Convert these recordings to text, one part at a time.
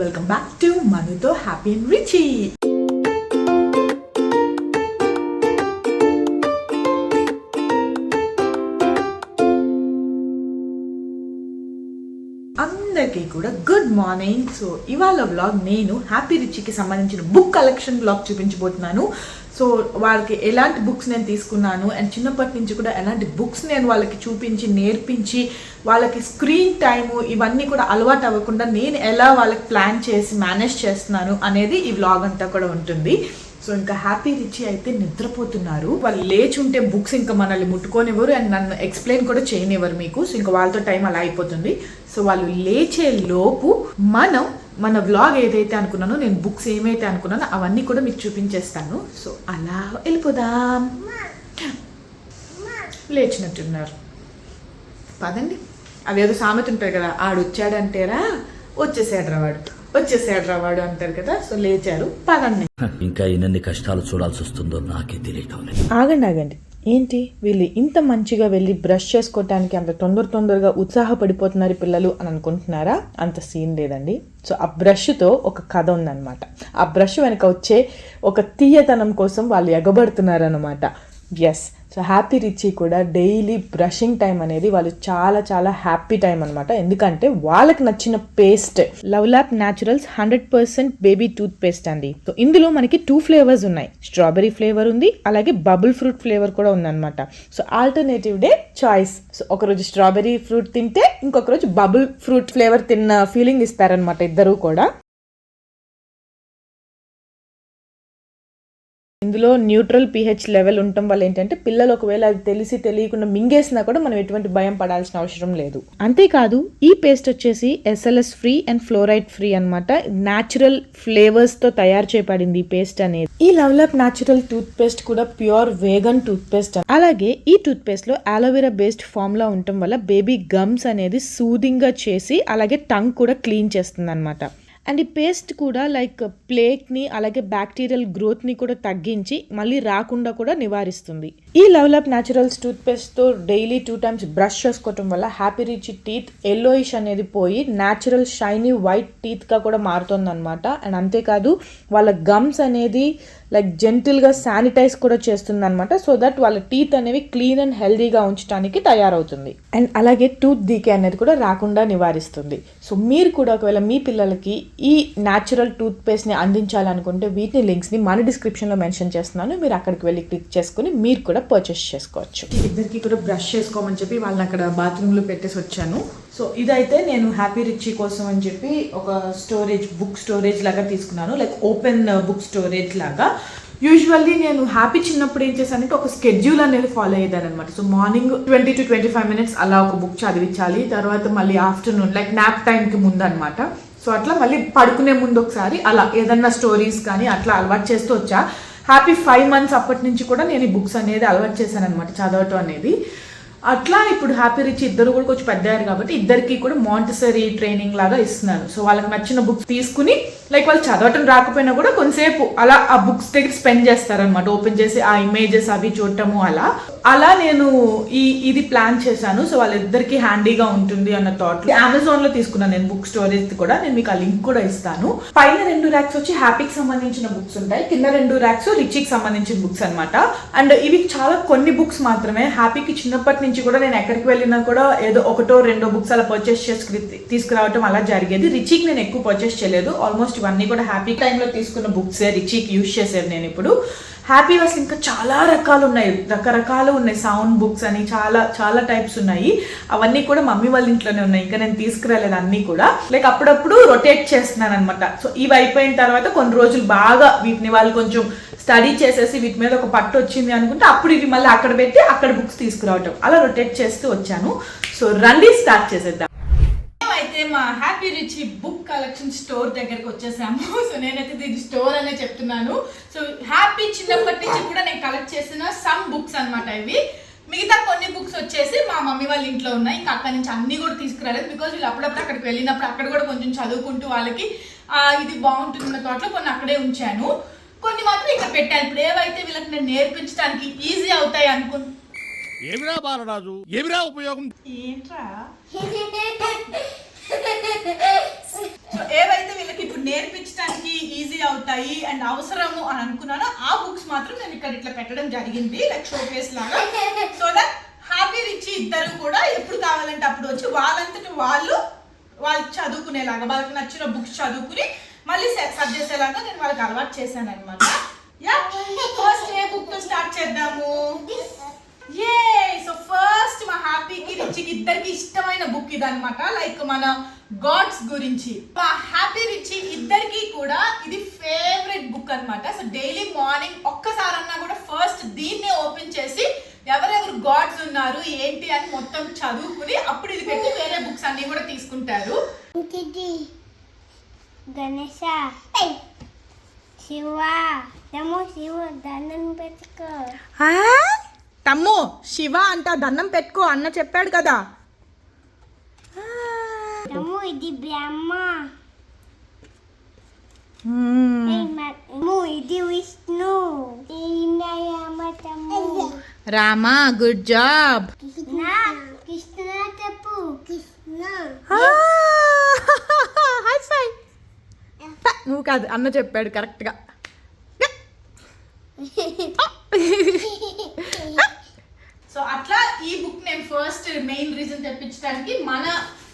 Welcome back to మనుతో happy and Richie. అందరికీ కూడా గుడ్ మార్నింగ్. సో ఇవాళ వ్లాగ్ నేను హ్యాపీ రిచీకి సంబంధించిన బుక్ కలెక్షన్ వ్లాగ్ చూపించబోతున్నాను. సో వాళ్ళకి ఎలాంటి బుక్స్ నేను తీసుకున్నాను అండ్ చిన్నప్పటి నుంచి కూడా ఎలాంటి బుక్స్ నేను వాళ్ళకి చూపించి నేర్పించి వాళ్ళకి స్క్రీన్ టైము ఇవన్నీ కూడా అలవాటు అవ్వకుండా నేను ఎలా వాళ్ళకి ప్లాన్ చేసి మేనేజ్ చేస్తున్నాను అనేది ఈ వ్లాగ్ అంతా కూడా ఉంటుంది. సో ఇంకా హ్యాపీ రిచీ అయితే నిద్రపోతున్నారు. వాళ్ళు లేచి ఉంటే బుక్స్ ఇంకా మనల్ని ముట్టుకోనివ్వరు అండ్ నన్ను ఎక్స్ప్లెయిన్ కూడా చేయనివ్వరు మీకు. సో ఇంకా వాళ్ళతో టైం అలా అయిపోతుంది. సో వాళ్ళు లేచే లోపు మన వ్లాగ్ ఏదైతే అనుకున్నానో, నేను బుక్స్ ఏమైతే అనుకున్నానో అవన్నీ కూడా మీకు చూపించేస్తాను. సో అలా వెళ్ళిపోదాం. లేచినట్టున్నారు, పదండి. అదేదో సామెత ఉంటుంది కదా, ఆడొచ్చాడంటేరా వచ్చేసాడు వాడు అంటారు కదా. సో లేచారు, పదండి. ఇంకా ఎన్ని కష్టాలు చూడాల్సి వస్తుందో నాకే తెలియటం లేదు. ఆగండి, ఏంటి వీళ్ళు ఇంత మంచిగా వెళ్ళి బ్రష్ చేసుకోవటానికి అంత తొందరగా ఉత్సాహపడిపోతున్నారు పిల్లలు అని అనుకుంటున్నారా? అంత సీన్ లేదండి. సో ఆ బ్రష్తో ఒక కథ ఉందన్నమాట. ఆ బ్రష్ వెనక వచ్చే ఒక తీయతనం కోసం వాళ్ళు ఎగబడుతున్నారు అనమాట. ఎస్, సో హ్యాపీ రిచీ కూడా డైలీ బ్రషింగ్ టైం అనేది వాళ్ళు చాలా చాలా హ్యాపీ టైం అనమాట. ఎందుకంటే వాళ్ళకి నచ్చిన paste LuvLap naturals 100% baby tooth paste అండి. సో ఇందులో మనకి 2 ఫ్లేవర్స్ ఉన్నాయి. స్ట్రాబెరీ ఫ్లేవర్ ఉంది, అలాగే బబుల్ ఫ్రూట్ ఫ్లేవర్ కూడా ఉందన్నమాట. So alternative day choice. So ఒకరోజు స్ట్రాబెరీ ఫ్రూట్ తింటే ఇంకొక రోజు బబుల్ ఫ్రూట్ ఫ్లేవర్ తిన్న ఫీలింగ్ ఇస్తారనమాట ఇద్దరు కూడా. ఇందులో న్యూట్రల్ pH లెవెల్ ఉండటం వల్ల ఏంటంటే పిల్లలు ఒకవేళ అది తెలియకుండా మింగేసినా కూడా మనం ఎటువంటి భయం పడాల్సిన అవసరం లేదు. అంతేకాదు ఈ పేస్ట్ వచ్చేసి SLS free and fluoride free అనమాట. న్యాచురల్ ఫ్లేవర్స్ తో తయారు చేయబడింది ఈ పేస్ట్ అనేది. ఈ లవ్లాప్ న్యాచురల్ టూత్ పేస్ట్ కూడా ప్యూర్ వేగన్ టూత్ పేస్ట్. అలాగే ఈ టూత్ పేస్ట్ లో అలోవెరా బేస్డ్ ఫామ్ లా ఉండటం వల్ల బేబీ గమ్స్ అనేది సూదింగ్ గా చేసి అలాగే టంగ్ కూడా క్లీన్ చేస్తుంది అనమాట. అండ్ ఈ పేస్ట్ కూడా లైక్ ప్లేక్ని అలాగే బ్యాక్టీరియల్ గ్రోత్ని కూడా తగ్గించి మళ్ళీ రాకుండా కూడా నివారిస్తుంది. ఈ లవ్లాప్ న్యాచురల్స్ టూత్ పేస్ట్తో డైలీ 2 times బ్రష్ చేసుకోవటం వల్ల హ్యాపీ రిచీ టీత్ ఎల్లోయిష్ అనేది పోయి న్యాచురల్ షైనీ వైట్ టీత్గా కూడా మారుతుంది అనమాట. అండ్ అంతేకాదు వాళ్ళ గమ్స్ అనేది లైక్ జెంటిల్గా శానిటైజ్ కూడా చేస్తుంది అనమాట. సో దట్ వాళ్ళ టీత్ అనేవి క్లీన్ అండ్ హెల్దీగా ఉంచడానికి తయారవుతుంది. అండ్ అలాగే టూత్ డీకే అనేది కూడా రాకుండా నివారిస్తుంది. సో మీరు కూడా ఒకవేళ మీ పిల్లలకి ఈ న్యాచురల్ టూత్ పేస్ట్ని అందించాలనుకుంటే వీటిని లింక్స్ని మన డిస్క్రిప్షన్లో మెన్షన్ చేస్తున్నాను. మీరు అక్కడికి వెళ్ళి క్లిక్ చేసుకుని మీరు కూడా పర్చేస్ చేసుకోవచ్చు. ఇద్దరికి కూడా బ్రష్ చేసుకోమని చెప్పి వాళ్ళని అక్కడ బాత్రూంలో పెట్టేసి వచ్చాను. సో ఇదైతే నేను హ్యాపీ రిచీ కోసం అని చెప్పి ఒక బుక్ స్టోరేజ్ లాగా తీసుకున్నాను, లైక్ ఓపెన్ బుక్ స్టోరేజ్ లాగా. యూజువల్లీ నేను హ్యాపీ చిన్నప్పుడు ఏం చేశానంటే ఒక స్కెడ్యూల్ అనేది ఫాలో అయ్యేదాన్ని అనమాట. సో మార్నింగ్ 20 to 25 minutes అలా ఒక బుక్ చదివించాలి, తర్వాత మళ్ళీ ఆఫ్టర్నూన్ లైక్ నాప్ టైంకి ముందు అనమాట. సో అట్లా మళ్ళీ పడుకునే ముందు ఒకసారి అలా ఏదన్నా స్టోరీస్ కానీ అట్లా అలవాటు చేస్తూ వచ్చా. హ్యాపీ 5 months అప్పటి నుంచి కూడా నేను ఈ బుక్స్ అనేది అలవాటు చేశాను అనమాట, చదవటం అనేది. అట్లా ఇప్పుడు హ్యాపీ రిచీ ఇద్దరు కూడా కొంచెం పెద్దయ్యారు కాబట్టి ఇద్దరికి కూడా మాంటెసరీ ట్రైనింగ్ లాగా ఇస్తున్నారు. సో వాళ్ళకి నచ్చిన బుక్స్ తీసుకుని లైక్ వాళ్ళు చదవటం రాకపోయినా కూడా కొంతసేపు అలా ఆ బుక్స్ దగ్గర స్పెండ్ చేస్తారనమాట. ఓపెన్ చేసి ఆ ఇమేజెస్ అవి చూడటము అలా నేను ఇది ప్లాన్ చేశాను. సో వాళ్ళిద్దరికి హ్యాండీగా ఉంటుంది అన్న థాట్ అమెజాన్ లో తీసుకున్నాను నేను బుక్ స్టోరేజ్ కూడా. నేను మీకు ఆ లింక్ కూడా ఇస్తాను. పైన 2 racks వచ్చి హ్యాపీకి సంబంధించిన బుక్స్ ఉంటాయి, కింద 2 racks రిచీకి సంబంధించిన బుక్స్ అనమాట. అండ్ ఇవి చాలా కొన్ని బుక్స్ మాత్రమే. హ్యాపీకి చిన్నప్పటి నుంచి కూడా నేను ఎక్కడికి వెళ్ళినా కూడా ఏదో 1-2 బుక్స్ అలా పర్చేస్ చేసి తీసుకురావటం అలా జరిగేది. రిచీకి నేను ఎక్కువ పర్చేస్ చేయలేదు. ఆల్మోస్ట్ ఇవన్నీ కూడా హ్యాపీ టైంలో తీసుకున్న బుక్సే రిచీకి యూజ్ చేసేది నేను ఇప్పుడు. హ్యాపీ అసలు ఇంకా చాలా రకరకాలు ఉన్నాయి. సౌండ్ బుక్స్ అని చాలా చాలా టైప్స్ ఉన్నాయి. అవన్నీ కూడా మమ్మీ వాళ్ళ ఇంట్లోనే ఉన్నాయి, ఇంకా నేను తీసుకురాలేదు అన్నీ కూడా. లైక్ అప్పుడప్పుడు రొటేట్ చేస్తున్నాను అనమాట. సో ఇవి అయిపోయిన తర్వాత కొన్ని రోజులు బాగా వీటిని వాళ్ళు కొంచెం స్టడీ చేసేసి వీటి మీద ఒక పట్టు వచ్చింది అనుకుంటే అప్పుడు ఇవి మళ్ళీ అక్కడ పెట్టి అక్కడ బుక్స్ తీసుకురావటం అలా రొటేట్ చేస్తూ వచ్చాను. సో రండి స్టార్ట్ చేసేద్దాం. అయితే మా happy Richie book collection store దగ్గరకు వచ్చేసాము. సో నేనైతే దీని స్టోర్ అనే చెప్తున్నాను. సో హ్యాపీ చిన్నప్పటి నుంచి కూడా నేను కలెక్ట్ చేసిన సమ్ బుక్స్ అనమాట ఇవి. మిగతా కొన్ని బుక్స్ వచ్చేసి మా మమ్మీ వాళ్ళ ఇంట్లో ఉన్నాయి. ఇంకా అక్కడి నుంచి అన్ని కూడా తీసుకురాలేదు, బికాజ్ వీళ్ళు అప్పుడప్పుడు అక్కడికి వెళ్ళినప్పుడు అక్కడ కూడా కొంచెం చదువుకుంటూ వాళ్ళకి ఇది బాగుంటుందన్న తోటలో కొన్ని అక్కడే ఉంచాను. కొన్ని మాత్రం ఇక్కడ పెట్టాను. ఇప్పుడు ఏవైతే వీళ్ళకి నేను నేర్పించడానికి ఈజీ అవుతాయి ఏమిరా బాలరాజు, ఏమిరా ఉపయోగం? ఏంట్రా సో ఏవైతే వీళ్ళకి ఇప్పుడు నేర్పించడానికి ఈజీ అవుతాయి అండ్ అవసరము అని అనుకున్నానో ఆ బుక్స్ మాత్రం నేను ఇక్కడ ఇట్లా పెట్టడం జరిగింది, లైక్ షోకేస్ లాగా. సో దట్ హ్యాపీ రిచ్ ఇద్దరు కూడా ఎప్పుడు కావాలంటే అప్పుడు వచ్చి వాళ్ళంతటి వాళ్ళు చదువుకునేలాగా, వాళ్ళకి నచ్చిన బుక్స్ చదువుకుని మళ్ళీ సర్దేసేలాగా నేను వాళ్ళకి అలవాటు చేశాను అనమాట. ఫస్ట్ ఏ బుక్ తో స్టార్ట్ చేద్దాము? సో ఫస్ట్ మా హ్యాపీకి రిచికి ఇద్దరికి ఇష్టమైన బుక్ ఇదన్నమాట, లైక్ మన గాడ్స్ గురించి. మా హ్యాపీ రిచి ఇద్దరికి కూడా ఇది ఫేవరెట్ బుక్ అన్నమాట. సో డైలీ మార్నింగ్ ఒక్కసారన్నా కూడా ఫస్ట్ దీన్నే ఓపెన్ చేసి ఎవరెవరు గాడ్స్ ఉన్నారు ఏంటి అని మొత్తం చదువుకుని అప్పుడు ఇది పెట్టి వేరే బుక్స్ అన్ని కూడా తీసుకుంటారు. గణేశ, శివ, శివ దండం పెట్టుకో. తమ్ము శివ అంట దండం పెట్టుకో అన్న చెప్పాడు కదా. తమ్ము ఇది బ్రహ్మ, ఇది విష్ణు, రామా గుడ్ జాబ్. కృష్ణ చెప్పు. కృష్ణ నువ్వు కాదు అన్న చెప్పాడు కరెక్ట్ గా. సో అట్లా ఈ బుక్ నేను ఫస్ట్ మెయిన్ రీజన్ తెప్పించడానికి మన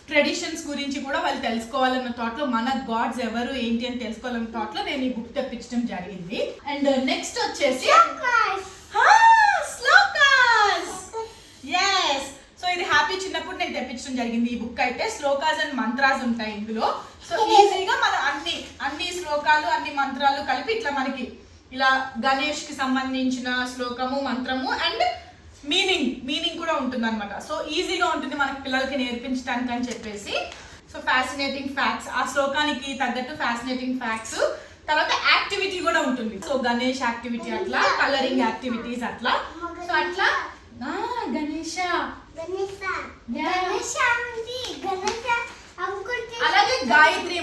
ట్రెడిషన్స్ గురించి కూడా వాళ్ళు తెలుసుకోవాలన్న థాట్ లో, మన గాడ్స్ ఎవరు ఏంటి అని తెలుసుకోవాలన్న థాట్ లో నేను ఈ బుక్ తెప్పించడం జరిగింది. అండ్ నెక్స్ట్ వచ్చేసి శ్లోకాస్. yes సో ఇది హ్యాపీ చిన్నప్పుడు నేను తెప్పించడం జరిగింది. ఈ బుక్ అయితే శ్లోకాస్ అండ్ మంత్రాస్ ఉంటాయి ఇందులో. సో ఈజీగా మన అన్ని శ్లోకాలు అన్ని మంత్రాలు కలిపి ఇట్లా మనకి ఇలా గణేష్ కి సంబంధించిన శ్లోకము మంత్రము అండ్ మీనింగ్ కూడా ఉంటుంది అనమాట. సో ఈజీగా ఉంటుంది మనకి పిల్లలకి నేర్పించడానికి అని చెప్పేసి. సో ఫ్యాసినేటింగ్ ఫ్యాక్ట్స్, ఆ శ్లోకానికి తగ్గట్టు ఫ్యాసినేటింగ్ ఫ్యాక్ట్స్, తర్వాత యాక్టివిటీ కూడా ఉంటుంది. సో గణేష్ యాక్టివిటీ అట్లా, కలరింగ్ యాక్టివిటీస్ అట్లా. సో అట్లా గణేష అలాగే గాయత్రి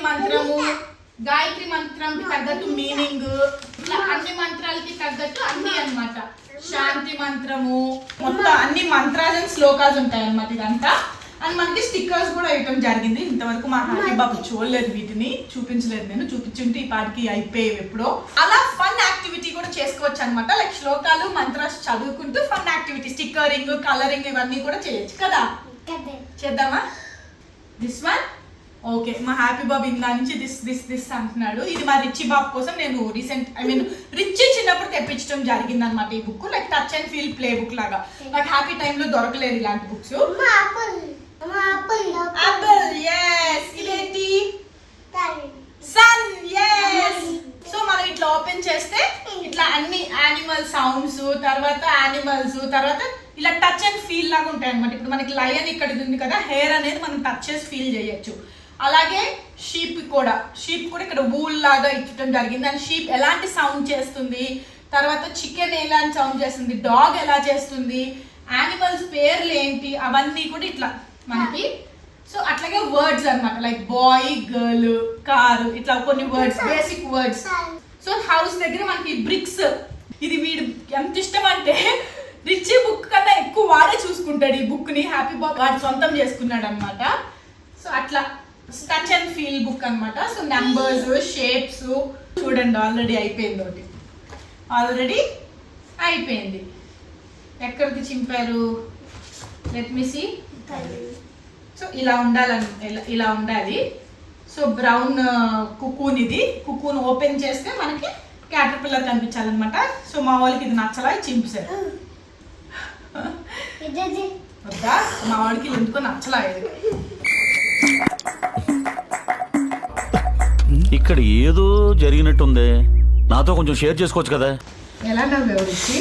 మంత్రంకి తగ్గట్టు మీనింగ్, ఇట్లా అన్ని మంత్రాలకి తగ్గట్టు అన్ని అన్నమాట. శాంతి మంత్రము, మొత్తం అన్ని మంత్రాలు శ్లోకాలు ఉంటాయి అన్నమాట ఇదంతా. అండ్ మనకి స్టిక్కర్స్ కూడా వేయటం జరిగింది. ఇంతవరకు మా హ్యాపీ బాబు చూడలేదు, వీటిని చూపించలేదు. నేను చూపించుంటే ఈ పాటికి అయిపోయేవి ఎప్పుడో. అలా ఫన్ యాక్టివిటీ కూడా చేసుకోవచ్చు అనమాట. లైక్ శ్లోకాలు మంత్రాలు చదువుకుంటూ ఫన్ యాక్టివిటీ, స్టిక్కరింగ్, కలరింగ్ ఇవన్నీ కూడా చేయొచ్చు కదా. చేద్దామా? This one okay. మా హ్యాపీ బాబు ఇందా నుంచి దిస్ అంటున్నాడు. ఇది మా రిచి బాబు కోసం నేను రిచి చిన్నప్పుడు తెప్పించడం జరిగింది అనమాట ఈ book. Like touch and feel play book లాగా. నాకు హ్యాపీ టైంలో దొరకలేదు ఇలాంటి బుక్స్. యాపిల్ yes ఇదేంటి? Sun yes. సో మనం ఇట్లా ఓపెన్ చేస్తే ఇట్లా అన్ని యానిమల్ సౌండ్స్, తర్వాత ఇలా టచ్ అండ్ ఫీల్ లాగా ఉంటాయి అనమాట. ఇప్పుడు మనకి లయన్ ఇక్కడ ఉంది కదా, హెయిర్ అనేది మనం టచ్ చేసి ఫీల్ చేయొచ్చు. అలాగే షీప్ కూడా ఇక్కడ వూల్ లాగా ఇచ్చడం జరిగింది. అండ్ షీప్ ఎలాంటి సౌండ్ చేస్తుంది, తర్వాత చికెన్ ఎలాంటి సౌండ్ చేస్తుంది, డాగ్ ఎలా చేస్తుంది, యానిమల్స్ పేర్లు ఏంటి, అవన్నీ కూడా ఇట్లా మనకి. సో అట్లాగే వర్డ్స్ అన్నమాట, లైక్ బాయ్, గర్ల్, కారు, ఇట్లా కొన్ని words, basic words. So house దగ్గర మనకి బ్రిక్స్. ఇది వీడు ఎంత ఇష్టం అంటే రిచ్ బుక్ కన్నా ఎక్కువ వాడే చూసుకుంటాడు ఈ బుక్ ని. హ్యాపీ బాబు వాడు సొంతం చేసుకున్నాడు అనమాట. సో అట్లా టచ్ అండ్ ఫీల్ బుక్ అన్నమాట. సో నెంబర్స్, షేప్స్ చూడండి, ఆల్రెడీ అయిపోయింది. ఎక్కడికి చింపారు? Let me see. సో ఇలా ఉండాలి. సో బ్రౌన్ కుకూన్ ఓపెన్ చేస్తే మనకి క్యాటర్ పిల్లర్ కనిపించాలన్నమాట. సో మా వాళ్ళకి ఇది నచ్చలా, చింపేశారు. వద్దా? మా వాడికి ఎందుకో నచ్చలా ఇది. ఇక్కడ ఏదో జరిగినట్టుంది, నాతో కొంచెం షేర్ చేసుకోవచ్చు కదా. ఎలా నవ్వేవాడికి?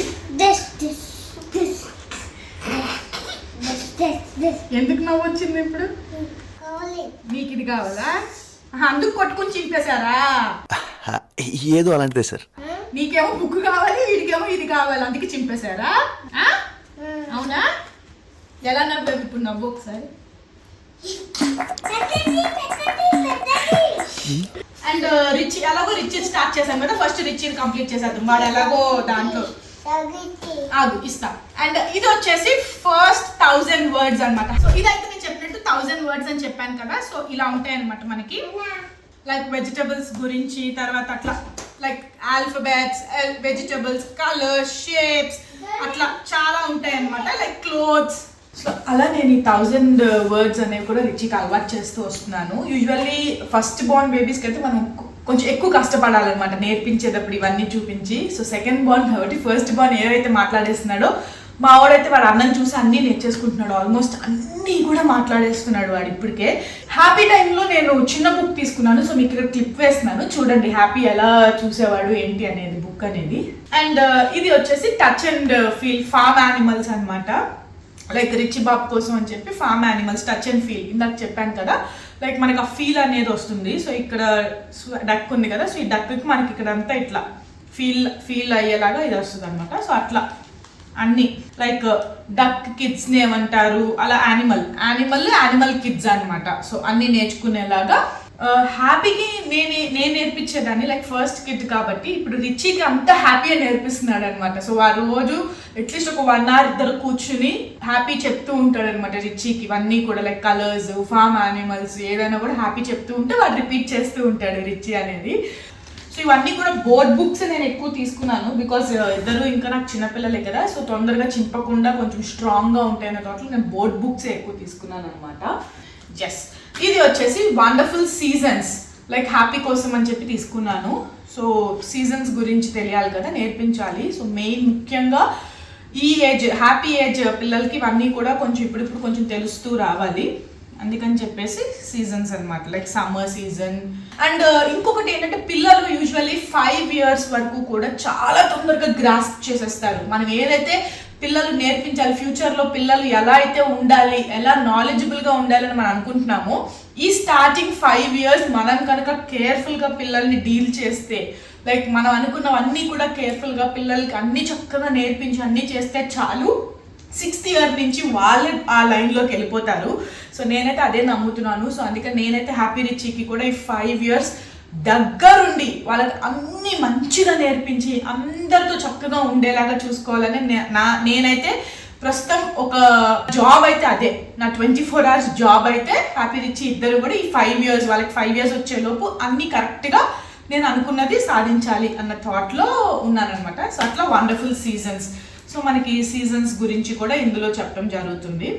ఎందుకు నవ్వు వచ్చింది ఇప్పుడు? మీకు ఇది కావాలా? అందుకు కొట్టుకుని చింపేశారా? ఏదో అలాంటిదే సార్. నీకేమో బుక్ కావాలి, వీడికేమో ఇది కావాలి, అందుకే చింపేశారా? అవునా? ఎలా నవ్వేవి ఇప్పుడు? నవ్వు ఒకసారి. అండ్ రిచ్ ఎలాగో రిచ్ స్టార్ట్ చేశాం కదా, ఫస్ట్ రిచ్ కంప్లీట్ చేసేద్దాం. వాడు ఎలాగో దాంట్లో ఇస్తా. అండ్ ఇది వచ్చేసి ఫస్ట్ 1000 వర్డ్స్ అన్నమాట. సో ఇదైతే నేను చెప్పినట్టు 1000 వర్డ్స్ అని చెప్పాను కదా. సో ఇలా ఉంటాయి అనమాట మనకి, లైక్ వెజిటబుల్స్ గురించి, తర్వాత అట్లా like alphabets, vegetables, colours, shapes, అట్లా చాలా ఉంటాయి అనమాట, లైక్ క్లోత్స్. సో అలా నేను ఈ 1000 వర్డ్స్ అనేవి కూడా రిచికి అలవాటు చేస్తూ వస్తున్నాను. యూజువల్లీ ఫస్ట్ బోర్న్ బేబీస్కి అయితే మనం కొంచెం ఎక్కువ కష్టపడాలన్నమాట నేర్పించేటప్పుడు ఇవన్నీ చూపించి. సో సెకండ్ బోర్న్ కాబట్టి ఫస్ట్ బోర్న్ ఏవైతే మాట్లాడేస్తున్నాడో, మా వాడైతే వాడు అన్నం చూసి అన్నీ నేర్చేసుకుంటున్నాడు, ఆల్మోస్ట్ అన్నీ కూడా మాట్లాడేస్తున్నాడు వాడు ఇప్పటికే. హ్యాపీ టైంలో నేను చిన్న బుక్ తీసుకున్నాను, సో మీకు ఇక్కడ క్లిప్ వేస్తున్నాను చూడండి, హ్యాపీ ఎలా చూసేవాడు ఏంటి అనేది బుక్ అనేది. అండ్ ఇది వచ్చేసి touch and feel farm animals అనమాట, లైక్ రిచి బాబు కోసం అని చెప్పి farm animals touch and feel. ఇందాక చెప్పాను కదా, లైక్ మనకి ఆ ఫీల్ అనేది వస్తుంది. సో ఇక్కడ డక్ ఉంది కదా, సో ఈ డక్కి మనకి ఇక్కడ అంతా ఇట్లా ఫీల్ అయ్యేలాగా ఇది వస్తుంది అనమాట. సో అట్లా అన్ని లైక్ డక్ కిడ్స్ ని ఏమంటారు, అలా యానిమల్ కిడ్స్ అనమాట. సో అన్ని నేర్చుకునేలాగా హ్యాపీకి నేను నేర్పించేదాన్ని, లైక్ ఫస్ట్ కిడ్ కాబట్టి. ఇప్పుడు రిచికి అంతా హ్యాపీగా నేర్పిస్తున్నాడు అనమాట. సో ఆ రోజు అట్లీస్ట్ ఒక 1 hour ఇద్దరు కూర్చుని హ్యాపీ చెప్తూ ఉంటాడు అనమాట రిచికి, ఇవన్నీ కూడా లైక్ కలర్స్, ఫార్మ్ యానిమల్స్, ఏదైనా కూడా హ్యాపీ చెప్తూ ఉంటే వాడు రిపీట్ చేస్తూ ఉంటాడు రిచి అనేది. సో ఇవన్నీ కూడా బోర్డ్ బుక్స్ నేను ఎక్కువ తీసుకున్నాను, బికాస్ ఇద్దరు ఇంకా నాకు చిన్నపిల్లలే కదా, సో తొందరగా చింపకుండా కొంచెం స్ట్రాంగ్గా ఉంటాయనే తోటలో నేను బోర్డ్ బుక్స్ ఎక్కువ తీసుకున్నాను అనమాట. జస్ ఇది వచ్చేసి వండర్ఫుల్ సీజన్స్, లైక్ హ్యాపీ కోసం అని చెప్పి తీసుకున్నాను. సో సీజన్స్ గురించి తెలియాలి కదా, నేర్పించాలి. సో మెయిన్ ముఖ్యంగా ఈ ఏజ్ హ్యాపీ ఏజ్ పిల్లలకి ఇవన్నీ కూడా కొంచెం ఇప్పుడు కొంచెం తెలుస్తూ రావాలి, అందుకని చెప్పేసి సీజన్స్ అనమాట, లైక్ సమ్మర్ సీజన్. అండ్ ఇంకొకటి ఏంటంటే పిల్లలు యూజువల్లీ 5 years వరకు కూడా చాలా తొందరగా గ్రాస్ప్ చేసేస్తారు. మనం ఏదైతే పిల్లలు నేర్పించాలి, ఫ్యూచర్లో పిల్లలు ఎలా అయితే ఉండాలి, ఎలా నాలెడ్జబుల్గా ఉండాలని మనం అనుకుంటున్నామో, ఈ స్టార్టింగ్ 5 years మనం కనుక కేర్ఫుల్గా పిల్లల్ని డీల్ చేస్తే, లైక్ మనం అనుకున్నవన్నీ కూడా కేర్ఫుల్గా పిల్లలకి అన్ని చక్కగా నేర్పించి అన్నీ చేస్తే చాలు, 6th year నుంచి వాళ్ళు ఆ లైన్లోకి వెళ్ళిపోతారు. సో నేనైతే అదే నమ్ముతున్నాను. సో అందుకని నేనైతే హ్యాపీ రిచికి కూడా ఈ 5 years దగ్గరుండి వాళ్ళకి అన్నీ మంచిగా నేర్పించి అందరితో చక్కగా ఉండేలాగా చూసుకోవాలని నేనైతే ప్రస్తుతం ఒక జాబ్ అయితే అదే, నా 24 hours జాబ్ అయితే హ్యాపీ రిచి ఇద్దరు కూడా ఈ 5 years వాళ్ళకి 5 years వచ్చేలోపు అన్నీ కరెక్ట్గా నేను అనుకున్నది సాధించాలి అన్న థాట్లో ఉన్నానమాట. సో అట్లా వండర్ఫుల్ సీజన్స్. సో మనకి సీజన్స్ గురించి కూడా ఇందులో చెప్పడం జరుగుతుంది.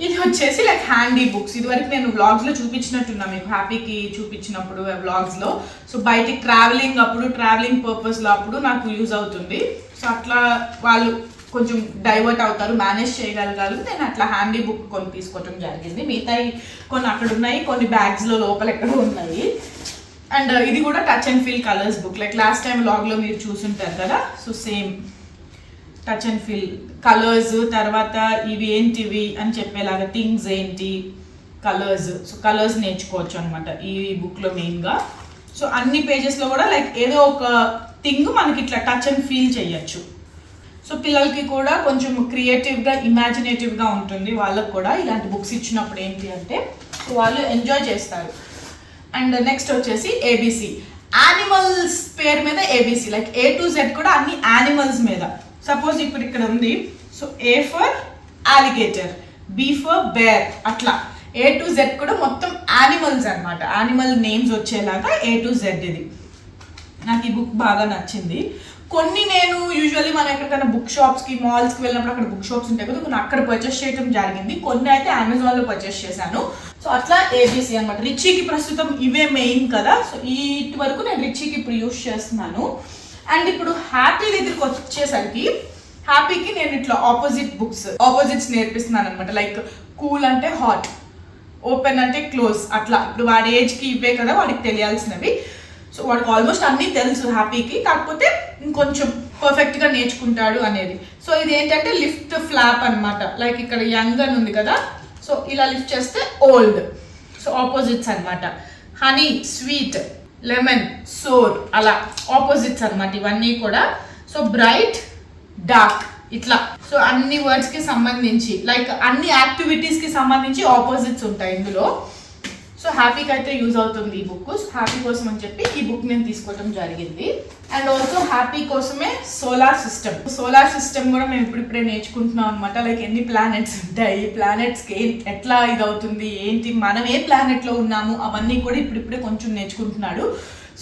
ఇది వచ్చేసి లైక్ హ్యాండీ బుక్స్. ఇదివరకు నేను వ్లాగ్స్లో చూపించినట్టున్నా మీకు, హ్యాపీకి చూపించినప్పుడు వ్లాగ్స్లో. సో బయటికి ట్రావెలింగ్ పర్పస్లో అప్పుడు నాకు యూజ్ అవుతుంది. సో అట్లా వాళ్ళు కొంచెం డైవర్ట్ అవుతారు, మేనేజ్ చేయగలగాలి. నేను అట్లా హ్యాండీ బుక్ కొన్ని తీసుకోవటం జరిగింది. మిగతాయి కొన్ని అక్కడ ఉన్నాయి, కొన్ని బ్యాగ్స్లో లోపల ఎక్కడో ఉన్నాయి. అండ్ ఇది కూడా touch and feel colours book, like last time వ్లాగ్లో మీరు చూసుంటారు కదా. So same touch and feel colours, తర్వాత ఇవి ఏంటివి అని చెప్పేలాగా థింగ్స్ ఏంటి, కలర్స్. సో కలర్స్ నేర్చుకోవచ్చు అనమాట ఈ బుక్లో మెయిన్గా. సో అన్ని పేజెస్లో కూడా లైక్ ఏదో ఒక థింగ్ మనకి ఇట్లా టచ్ అండ్ ఫీల్ చేయొచ్చు. సో పిల్లలకి కూడా కొంచెం క్రియేటివ్గా, ఇమాజినేటివ్గా ఉంటుంది. వాళ్ళకు కూడా ఇలాంటి బుక్స్ ఇచ్చినప్పుడు ఏంటి అంటే సో వాళ్ళు ఎంజాయ్ చేస్తారు. అండ్ నెక్స్ట్ వచ్చేసి ఏబిసి, యానిమల్స్ పేరు మీద ABC, like A to Z కూడా అన్ని యానిమల్స్ మీద. సపోజ్ ఇప్పుడు ఇక్కడ ఉంది, so A for alligator, B for bear, అట్లా A to Z కూడా మొత్తం యానిమల్స్ అనమాట, యానిమల్ నేమ్స్ వచ్చేలాగా A to Z. ఇది నాకు ఈ బుక్ బాగా నచ్చింది. కొన్ని నేను యూజువల్లీ మనం ఎక్కడికైనా బుక్ షాప్స్కి, మాల్స్కి వెళ్ళినప్పుడు అక్కడ బుక్ షాప్స్ ఉంటాయి కదా, కొన్ని అక్కడ పర్చేస్ చేయడం జరిగింది, కొన్ని అయితే అమెజాన్లో పర్చేస్ చేశాను. సో అట్లా ఏబిసి అనమాట. రిచికి ప్రస్తుతం ఇవే మెయిన్ కదా, సో వీటి వరకు నేను రిచికి ఇప్పుడు యూజ్ చేస్తున్నాను. అండ్ ఇప్పుడు హ్యాపీ దగ్గరికి వచ్చేసరికి హ్యాపీకి నేను ఇట్లా ఆపోజిట్స్ నేర్పిస్తున్నాను అనమాట. లైక్ కూల్ అంటే హాట్, ఓపెన్ అంటే క్లోజ్, అట్లా. ఇప్పుడు వాడి ఏజ్కి ఇవే కదా వాడికి తెలియాల్సినవి. సో వాడికి ఆల్మోస్ట్ అన్నీ తెలుసు హ్యాపీకి, కాకపోతే ఇంకొంచెం పర్ఫెక్ట్గా నేర్చుకుంటాడు అనేది. సో ఇది ఏంటంటే లిఫ్ట్ ఫ్లాప్ అనమాట. లైక్ ఇక్కడ యంగ్ అని ఉంది కదా, సో ఇలా లిఫ్ట్ చేస్తే ఓల్డ్. సో ఆపోజిట్స్ అనమాట. హనీ, స్వీట్, లెమన్, సోర్, అలా ఆపోజిట్స్ అనమాట ఇవన్నీ కూడా. సో బ్రైట్, డార్క్, ఇట్లా. సో అన్ని వర్డ్స్కి సంబంధించి, లైక్ అన్ని యాక్టివిటీస్కి సంబంధించి ఆపోజిట్స్ ఉంటాయి ఇందులో. సో హ్యాపీకి అయితే యూజ్ అవుతుంది ఈ బుక్. హ్యాపీ కోసం అని చెప్పి ఈ బుక్ నేను తీసుకోవడం జరిగింది. అండ్ ఆల్సో హ్యాపీ కోసమే సోలార్ సిస్టమ్ కూడా మేము ఇప్పుడిప్పుడే నేర్చుకుంటున్నాం అనమాట. లైక్ ఎన్ని ప్లానెట్స్ ఉంటాయి, ప్లానెట్స్కి ఎట్లా ఇది అవుతుంది, ఏంటి, మనం ఏ ప్లానెట్లో ఉన్నాము, అవన్నీ కూడా ఇప్పుడిప్పుడే కొంచెం నేర్చుకుంటున్నాడు.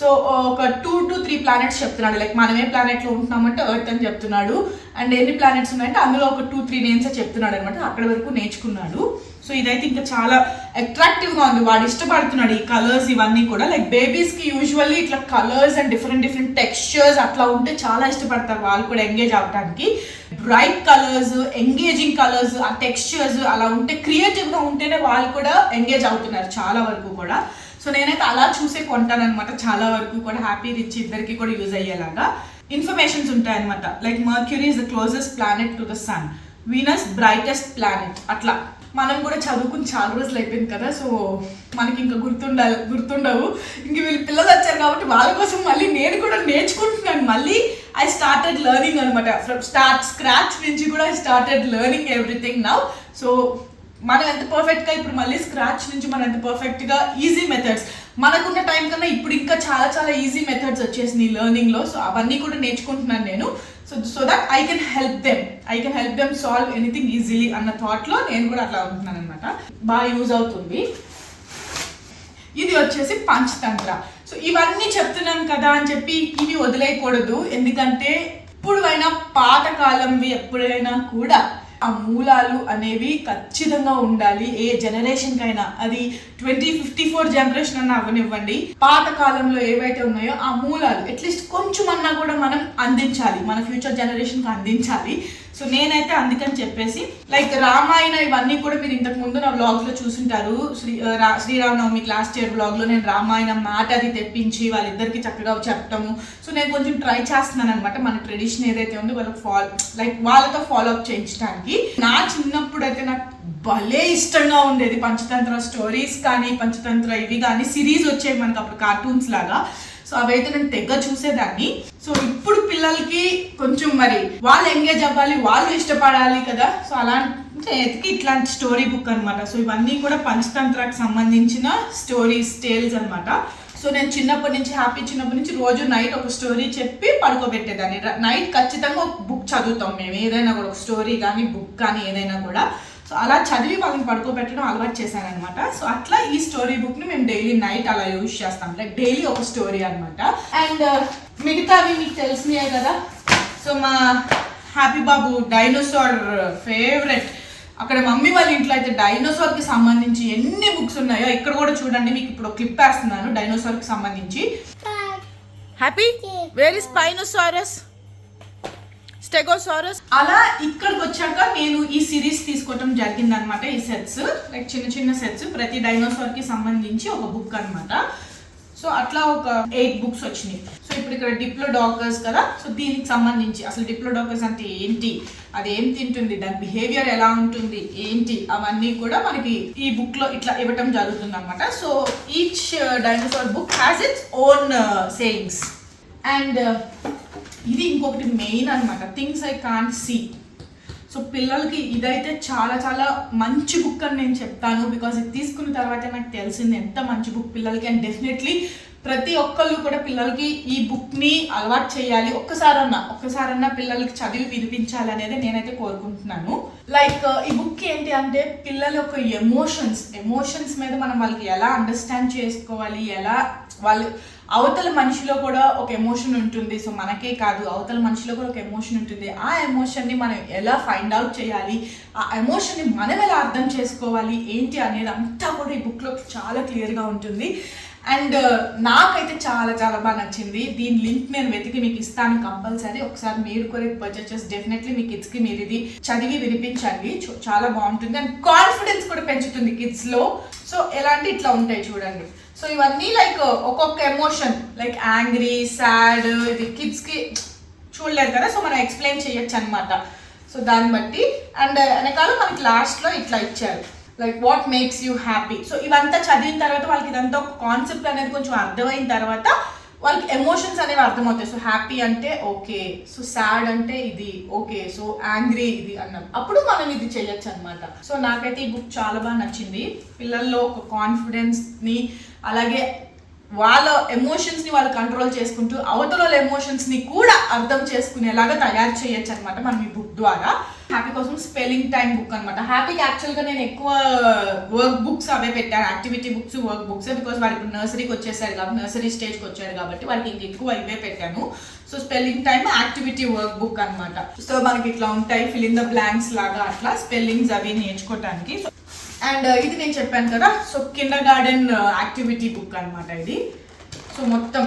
సో ఒక 2 to 3 ప్లానెట్స్ చెప్తున్నాడు. లైక్ మనం ఏ ప్లానెట్లో ఉంటున్నామంటే ఎర్త్ అని చెప్తున్నాడు. అండ్ ఎన్ని ప్లానెట్స్ ఉన్నాయంటే అందులో ఒక 2-3 నేమ్స్ చెప్తున్నాడు అనమాట. అక్కడి వరకు నేర్చుకున్నాడు. సో ఇదైతే ఇంకా చాలా అట్రాక్టివ్గా ఉంది. వాడు ఇష్టపడుతున్నాడు ఈ కలర్స్ ఇవన్నీ కూడా. లైక్ బేబీస్కి యూజువల్లీ ఇట్లా కలర్స్ అండ్ డిఫరెంట్ టెక్స్చర్స్ అట్లా ఉంటే చాలా ఇష్టపడతారు వాళ్ళు కూడా ఎంగేజ్ అవ్వడానికి. బ్రైట్ కలర్స్, ఎంగేజింగ్ కలర్స్, ఆ టెక్స్చర్స్ అలా ఉంటే, క్రియేటివ్గా ఉంటేనే వాళ్ళు కూడా ఎంగేజ్ అవుతున్నారు చాలా వరకు కూడా. సో నేనైతే అలా చూసే కొంటాను అనమాట చాలా వరకు కూడా. హ్యాపీ రిచ్ ఇద్దరికి కూడా యూజ్ అయ్యేలాగా ఇన్ఫర్మేషన్స్ ఉంటాయన్నమాట. Like Mercury is the closest planet to the sun, Venus brightest planet. అట్లా మనం కూడా చదువుకుని చాలా రోజులు అయిపోయింది కదా. సో మనకి ఇంకా గుర్తుండవు. ఇంక వీళ్ళు పిల్లలు వచ్చారు కాబట్టి వాళ్ళ కోసం మళ్ళీ నేను కూడా నేర్చుకుంటున్నాను. మళ్ళీ ఐ స్టార్టెడ్ లెర్నింగ్ అనమాట. ఫ్రమ్ స్క్రాచ్ నుంచి కూడా I started learning everything now. So మనం ఎంత పర్ఫెక్ట్గా ఇప్పుడు మళ్ళీ స్క్రాచ్ నుంచి మనం ఎంత పర్ఫెక్ట్గా ఈజీ మెథడ్స్, మనకున్న టైం కన్నా ఇప్పుడు ఇంకా చాలా ఈజీ మెథడ్స్ వచ్చేసినాయి లెర్నింగ్లో. సో అవన్నీ కూడా నేర్చుకుంటున్నాను నేను. So that I can help them solve anything easily అన్న థాట్లో నేను కూడా అట్లా ఉంటున్నాను అనమాట. బాగా యూజ్ అవుతుంది. ఇది వచ్చేసి పంచతంత్ర. సో ఇవన్నీ చెప్తున్నాం కదా అని చెప్పి ఇవి వదిలేయకూడదు. ఎందుకంటే ఇప్పుడైనా పాతకాలంవి ఎప్పుడైనా కూడా ఆ మూలాలు అనేవి ఖచ్చితంగా ఉండాలి. ఏ జనరేషన్కి అయినా, అది 2054 జనరేషన్ అన్నా అవనివ్వండి, పాత కాలంలో ఏవైతే ఉన్నాయో ఆ మూలాలు అట్లీస్ట్ కొంచెం అన్నా కూడా మనం అందించాలి, మన ఫ్యూచర్ జనరేషన్కి అందించాలి. సో నేనైతే అందుకని చెప్పేసి లైక్ రామాయణ ఇవన్నీ కూడా మీరు ఇంతకు ముందు నా వ్లాగ్స్లో చూసుంటారు. శ్రీరామనవమికి లాస్ట్ ఇయర్ వ్లాగ్లో నేను రామాయణం మాట అది తెప్పించి వాళ్ళిద్దరికి చక్కగా చెప్పటము. సో నేను కొంచెం ట్రై చేస్తున్నాను అనమాట. మన ట్రెడిషన్ ఏదైతే ఉందో వాళ్ళకి వాళ్ళతో ఫాలో అప్ చేయించడానికి. నా చిన్నప్పుడు అయితే నాకు భలే ఇష్టంగా ఉండేది పంచతంత్ర స్టోరీస్ కానీ, పంచతంత్ర ఇవి కానీ సిరీస్ వచ్చేవి మనకి అప్పుడు కార్టూన్స్ లాగా. సో అవైతే నేను తెగ చూసేదాన్ని. సో ఇప్పుడు పిల్లలకి కొంచెం మరి వాళ్ళు ఎంగేజ్ అవ్వాలి, వాళ్ళు ఇష్టపడాలి కదా. సో అలాంటి ఎతికి ఇట్లాంటి స్టోరీ బుక్ అనమాట. సో ఇవన్నీ కూడా పంచతంత్రకి సంబంధించిన స్టోరీస్, టేల్స్ అనమాట. సో నేను చిన్నప్పటి నుంచి రోజు నైట్ ఒక స్టోరీ చెప్పి పడుకోబెట్టేదాన్ని. నైట్ ఖచ్చితంగా ఒక బుక్ చదువుతాం మేము, ఏదైనా కూడా ఒక స్టోరీ కానీ బుక్ కానీ ఏదైనా కూడా. సో అలా చదివి వాళ్ళని పడుకోబెట్టడం అలవాటు చేశాను అనమాట. సో అట్లా ఈ స్టోరీ బుక్ని మేము డైలీ నైట్ అలా యూజ్ చేస్తాం. లైక్ డైలీ ఒక స్టోరీ అనమాట. అండ్ మిగతావి మీకు తెలిసినాయే కదా. సో మా హ్యాపీ బాబు డైనోసార్ ఫేవరెట్. అక్కడ మమ్మీ వాళ్ళ ఇంట్లో అయితే డైనోసార్కి సంబంధించి ఎన్ని బుక్స్ ఉన్నాయో ఇక్కడ కూడా చూడండి. మీకు ఇప్పుడు క్లిప్ వేస్తున్నాను డైనోసార్కి సంబంధించి. Happy, where is spinosaurus, stegosaurus. అలా ఇక్కడికి వచ్చాక నేను ఈ సిరీస్ తీసుకోవటం జరిగింది అనమాట. ఈ సెట్స్ లైక్ చిన్న సెట్స్, ప్రతి డైనోసార్కి సంబంధించి ఒక బుక్ అనమాట. సో అట్లా ఒక 8 బుక్స్ వచ్చినాయి. సో ఇప్పుడు ఇక్కడ డిప్లోడాకస్ కదా. సో దీనికి సంబంధించి అసలు డిప్లోడాకస్ అంటే ఏంటి, అది ఏం తింటుంది, దాని బిహేవియర్ ఎలా ఉంటుంది ఏంటి, అవన్నీ కూడా మనకి ఈ బుక్ లో ఇట్లా ఇవ్వటం జరుగుతుంది అనమాట. So each dinosaur book has its own sayings. And ఇది ఇంకొకటి మెయిన్ అనమాట, things I can't see. So పిల్లలకి ఇదైతే చాలా మంచి బుక్ అని నేను చెప్తాను. బికాజ్ ఇది తీసుకున్న తర్వాత నాకు తెలిసింది ఎంత మంచి బుక్ పిల్లలకి. అండ్ డెఫినెట్లీ ప్రతి ఒక్కళ్ళు కూడా పిల్లలకి ఈ బుక్ని అలవాటు చేయాలి. ఒక్కసారన్నా పిల్లలకి చదివి వినిపించాలి అనేది నేనైతే కోరుకుంటున్నాను. లైక్ ఈ బుక్ ఏంటి అంటే పిల్లల యొక్క ఎమోషన్స్ మీద మనం వాళ్ళకి ఎలా అండర్స్టాండ్ చేసుకోవాలి, ఎలా వాళ్ళు అవతల మనిషిలో కూడా ఒక ఎమోషన్ ఉంటుంది. సో మనకే కాదు, అవతల మనిషిలో కూడా ఒక ఎమోషన్ ఉంటుంది. ఆ ఎమోషన్ని మనం ఎలా ఫైండ్ అవుట్ చేయాలి, ఆ ఎమోషన్ని మనం ఎలా అర్థం చేసుకోవాలి ఏంటి అనేది అంతా కూడా ఈ బుక్లో చాలా క్లియర్గా ఉంటుంది. అండ్ నాకైతే చాలా బాగా నచ్చింది. దీని లింక్ నేను వెతికి మీకు ఇస్తాను కంపల్సరీ. ఒకసారి మీరు కూడా పర్చేస్ చేసి డెఫినెట్లీ మీ కిడ్స్కి మీరు ఇది చదివి వినిపించండి. చాలా బాగుంటుంది. అండ్ కాన్ఫిడెన్స్ కూడా పెంచుతుంది కిడ్స్లో. సో ఎలాంటి ఇట్లా ఉంటాయి చూడండి. సో ఇవన్నీ లైక్ ఒక్కొక్క ఎమోషన్, లైక్ యాంగ్రీ, సాడ్, ఇది కిడ్స్కి చూడలేదు కదా. సో మనం ఎక్స్ప్లెయిన్ చేయొచ్చు అనమాట. సో దాన్ని బట్టి. అండ్ వెనకాల మనకి లాస్ట్లో ఇట్లా ఇచ్చారు, like what makes you happy. So ఇవంతా చదివిన తర్వాత వాళ్ళకి ఇదంతా ఒక కాన్సెప్ట్ అనేది కొంచెం అర్థమైన తర్వాత వాళ్ళకి ఎమోషన్స్ అనేవి అర్థమవుతాయి. సో హ్యాపీ అంటే ఓకే, సో సాడ్ అంటే ఇది ఓకే, సో యాంగ్రీ ఇది అన్నాం, అప్పుడు మనం ఇది చేయొచ్చు అనమాట. సో నాకైతే ఈ బుక్ చాలా బాగా నచ్చింది. పిల్లల్లో ఒక కాన్ఫిడెన్స్ని, అలాగే వాళ్ళ ఎమోషన్స్ని వాళ్ళు కంట్రోల్ చేసుకుంటూ అవతల ఎమోషన్స్ని కూడా అర్థం చేసుకునేలాగా తయారు చేయొచ్చు అనమాట మనం ఈ బుక్ ద్వారా. హ్యాపీ కోసం స్పెల్లింగ్ టైం బుక్ అనమాట. హ్యాపీకి యాక్చువల్గా నేను ఎక్కువ వర్క్ బుక్స్ అవే పెట్టాను, activity books, work books, because వారికి నర్సరీకి వచ్చేసారు కాబట్టి, నర్సరీ స్టేజ్కి వచ్చారు కాబట్టి వారికి ఇంక ఎక్కువ ఇవే పెట్టాను. So spelling time activity work book అనమాట. సో మనకి ఇట్లా ఉంటాయి ఫిల్ ఇన్ ద బ్లాంక్స్ లాగా, అట్లా స్పెల్లింగ్స్ అవి నేర్చుకోవటానికి. అండ్ ఇది నేను చెప్పాను కదా, so Kinder garden activity book అనమాట ఇది. సో మొత్తం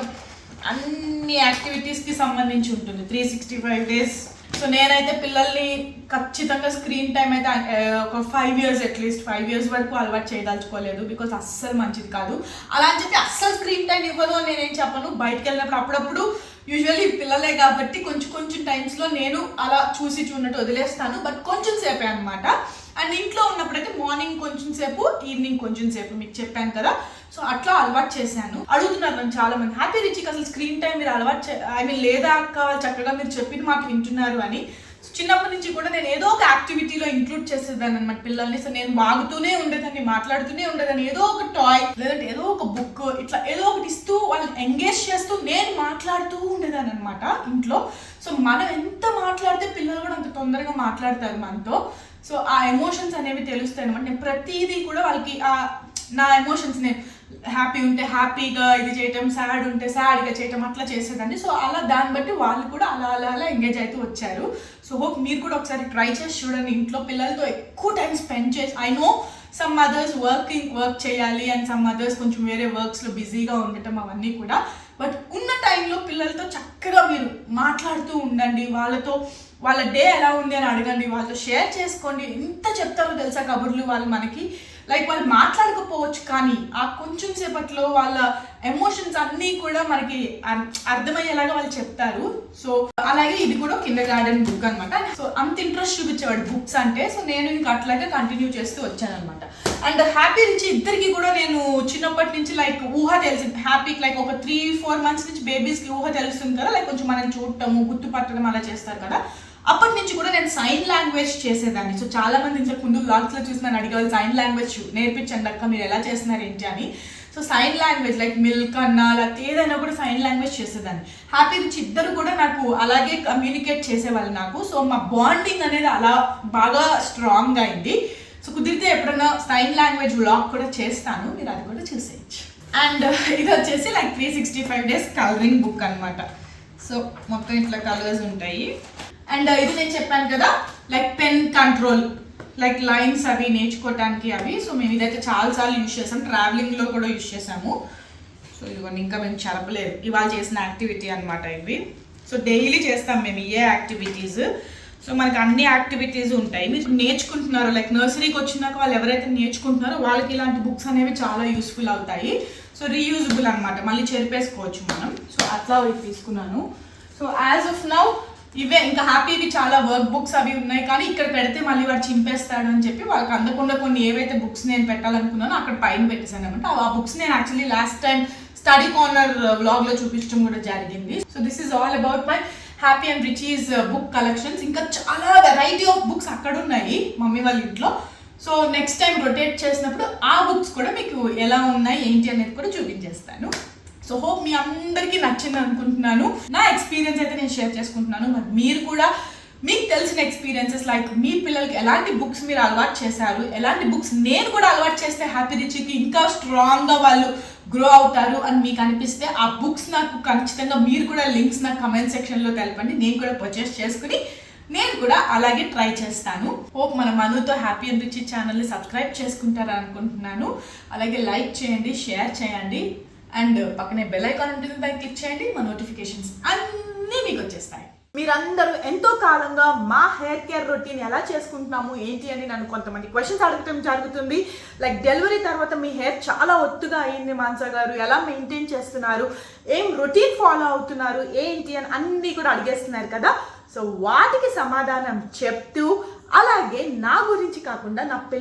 అన్ని యాక్టివిటీస్కి సంబంధించి ఉంటుంది 365 days. సో నేనైతే పిల్లల్ని ఖచ్చితంగా స్క్రీన్ టైం అయితే ఒక 5 years అట్లీస్ట్ 5 years వరకు అలవాటు చేయదలుచుకోలేదు, బికాస్ అస్సలు మంచిది కాదు. అలా అని చెప్పి అస్సలు స్క్రీన్ టైం ఇవ్వదు అని నేనేం చెప్పను. బయటకు వెళ్ళినప్పుడు అప్పుడప్పుడు యూజువల్లీ పిల్లలే కాబట్టి కొంచెం టైమ్స్లో నేను అలా చూసినట్టు వదిలేస్తాను, బట్ కొంచెం సేపే అనమాట. అండ్ ఇంట్లో ఉన్నప్పుడైతే మార్నింగ్ కొంచెం సేపు, ఈవినింగ్ కొంచెం సేపు, మీకు చెప్పాను కదా. సో అట్లా అలవాటు చేశాను. అడుగుతున్నారు నన్ను చాలా మంది, హ్యాపీ రిచికి అసలు స్క్రీన్ టైం మీరు అలవాటు లేదా అక్క, చక్కగా మీరు చెప్పిన మాట వింటున్నారు అని. చిన్నప్పటి నుంచి కూడా నేను ఏదో ఒక యాక్టివిటీలో ఇంక్లూడ్ చేసేదాన్ని అనమాట పిల్లల్ని. సో నేను బాగుతూనే ఉండేదాన్ని, మాట్లాడుతూనే ఉండేదాన్ని, ఏదో ఒక టాయ్ లేదంటే ఏదో ఒక బుక్, ఇట్లా ఏదో ఒకటి ఇస్తూ వాళ్ళని ఎంగేజ్ చేస్తూ నేను మాట్లాడుతూ ఉండేదాన్ని అనమాట ఇంట్లో. సో మనం ఎంత మాట్లాడితే పిల్లలు కూడా అంత తొందరగా మాట్లాడతారు మనతో. సో ఆ ఎమోషన్స్ అనేవి తెలుస్తాయి అనమాట. నేను ప్రతిదీ కూడా వాళ్ళకి నా ఎమోషన్స్, నేను హ్యాపీ ఉంటే హ్యాపీగా ఇది చేయటం, సాడ్ ఉంటే సాడ్గా చేయటం, అట్లా చేసేదాన్ని. సో అలా దాన్ని బట్టి వాళ్ళు కూడా అలా ఎంగేజ్ అయితే వచ్చారు. సో హోప్ మీరు కూడా ఒకసారి ట్రై చేసి చూడండి. ఇంట్లో పిల్లలతో ఎక్కువ టైం స్పెండ్ చేసి, I know some mothers work చేయాలి అండ్ సమ్ మదర్స్ కొంచెం వేరే వర్క్స్లో బిజీగా ఉండటం అవన్నీ కూడా, బట్ ఉన్న టైంలో పిల్లలతో చక్కగా మీరు మాట్లాడుతూ ఉండండి. వాళ్ళతో వాళ్ళ డే ఎలా ఉంది అని అడగండి, వాళ్ళతో షేర్ చేసుకోండి. ఎంత చెప్తారో తెలుసా కబుర్లు వాళ్ళు మనకి. లైక్ వాళ్ళు మాట్లాడకపోవచ్చు కానీ ఆ కొంచెం సేపట్లో వాళ్ళ ఎమోషన్స్ అన్నీ కూడా మనకి అర్థమయ్యేలాగా వాళ్ళు చెప్తారు. సో అలాగే ఇది కూడా కిండర్ గార్డెన్ బుక్ అనమాట. సో అంత ఇంట్రెస్ట్ చూపించేవాడు బుక్స్ అంటే. సో నేను ఇంకా అట్లాగే కంటిన్యూ చేస్తూ వచ్చాను అనమాట. అండ్ హ్యాపీ నుంచి ఇద్దరికి కూడా నేను చిన్నప్పటి నుంచి లైక్ ఊహ తెలిసింది. హ్యాపీకి లైక్ ఒక 3-4 months నుంచి బేబీస్కి ఊహ తెలుస్తుంది కదా, లైక్ కొంచెం మనం చూడటము, గుర్తుపట్టడం అలా చేస్తారు కదా. అప్పటి నుంచి కూడా నేను సైన్ లాంగ్వేజ్ చేసేదాన్ని. సో చాలా మంది ఇంతకు ముందు వ్లాగ్స్లో చూసి నన్ను అడిగేవాళ్ళు, సైన్ లాంగ్వేజ్ నేర్పించండి అక్క, మీరు ఎలా చేస్తున్నారు ఏంటి అని. So sign language like milk అన్నా లేకపోతే ఏదైనా కూడా సైన్ లాంగ్వేజ్ చేసేదాన్ని. హ్యాపీ నుంచి ఇద్దరు కూడా నాకు అలాగే కమ్యూనికేట్ చేసేవాళ్ళు నాకు. సో మా బాండింగ్ అనేది అలా బాగా స్ట్రాంగ్గా అయింది. సో కుదిరితే ఎప్పుడన్నా సైన్ లాంగ్వేజ్ వ్లాగ్ కూడా చేస్తాను, మీరు అది కూడా చూసేయచ్చు. అండ్ ఇది వచ్చేసి లైక్ 365 days కలరింగ్ బుక్ అనమాట. సో మొత్తం ఇట్లా కలర్స్ ఉంటాయి. అండ్ ఇది నేను చెప్పాను కదా like pen control, like lines అవి నేర్చుకోవటానికి అవి. సో మేము ఇదైతే చాలాసార్లు యూజ్ చేసాం, ట్రావెలింగ్లో కూడా యూజ్ చేసాము. సో ఇదిగోండి ఇంకా మేము చెరపలేదు, ఇవాళ చేసిన యాక్టివిటీ అనమాట ఇవి. సో డైలీ చేస్తాం మేము ఏ యాక్టివిటీస్. సో మనకి అన్ని యాక్టివిటీస్ ఉంటాయి. మీరు నేర్చుకుంటున్నారు లైక్ నర్సరీకి వచ్చినాక వాళ్ళు ఎవరైతే నేర్చుకుంటున్నారో వాళ్ళకి ఇలాంటి బుక్స్ అనేవి చాలా యూస్ఫుల్ అవుతాయి. సో రీయూజబుల్ అనమాట, మళ్ళీ చెరిపేసుకోవచ్చు మనం. సో అట్లా తీసుకున్నాను. సో యాజ్ ఆఫ్ నౌ ఇవే. ఇంకా హ్యాపీవి చాలా వర్క్ బుక్స్ అవి ఉన్నాయి, కానీ ఇక్కడ పెడితే మళ్ళీ వాడు చింపేస్తాడు అని చెప్పి వాళ్ళకి అందకుండా కొన్ని ఏవైతే బుక్స్ నేను పెట్టాలనుకున్నానో అక్కడ పైన పెట్టేశాను అనమాట. ఆ బుక్స్ నేను actually last time study corner వ్లాగ్లో చూపించడం కూడా జరిగింది. So this is all about my happy and Richie's book collections. ఇంకా చాలా వెరైటీ ఆఫ్ బుక్స్ అక్కడ ఉన్నాయి మమ్మీ వాళ్ళ ఇంట్లో. సో నెక్స్ట్ టైం రొటేట్ చేసినప్పుడు ఆ బుక్స్ కూడా మీకు ఎలా ఉన్నాయి ఏంటి అనేది కూడా చూపించేస్తాను. సో హోప్ మీ అందరికీ నచ్చింది అనుకుంటున్నాను. నా ఎక్స్పీరియన్స్ అయితే నేను షేర్ చేసుకుంటున్నాను. మరి మీరు కూడా మీకు తెలిసిన ఎక్స్పీరియన్సెస్ లైక్ మీ పిల్లలకి ఎలాంటి బుక్స్ మీరు అలవాటు చేశారు, ఎలాంటి బుక్స్ నేను కూడా అలవాటు చేస్తే హ్యాపీ రిచికి ఇంకా స్ట్రాంగ్గా వాళ్ళు గ్రో అవుతారు అని మీకు అనిపిస్తే ఆ బుక్స్ నాకు ఖచ్చితంగా మీరు కూడా లింక్స్ నాకు కమెంట్ సెక్షన్లో తెలపండి. నేను కూడా పర్చేస్ చేసుకుని నేను కూడా అలాగే ట్రై చేస్తాను. హోప్ మన మనుతో హ్యాపీ అండ్ రిచీ ఛానల్ని సబ్స్క్రైబ్ చేసుకుంటారని అనుకుంటున్నాను. అలాగే లైక్ చేయండి, షేర్ చేయండి, అండ్ పక్కనే బెల్ ఐకాన్ ఉంటుంది, దాన్ని క్లిక్ చేయండి. మా నోటిఫికేషన్స్ అన్నీ మీకు వచ్చేస్తాయి. మీరందరూ ఎంతో కాలంగా మా హెయిర్ కేర్ రొటీన్ ఎలా చేసుకుంటున్నాము ఏంటి అని నన్ను కొంతమంది క్వశ్చన్స్ అడగటం జరుగుతుంది. లైక్ డెలివరీ తర్వాత మీ హెయిర్ చాలా ఒత్తుగా అయింది మాన్సా గారు, ఎలా మెయింటైన్ చేస్తున్నారు, ఏం రొటీన్ ఫాలో అవుతున్నారు ఏంటి అని అన్నీ కూడా అడిగేస్తున్నారు కదా. సో వాటికి సమాధానం చెప్తూ అలాగే నా గురించి కాకుండా నా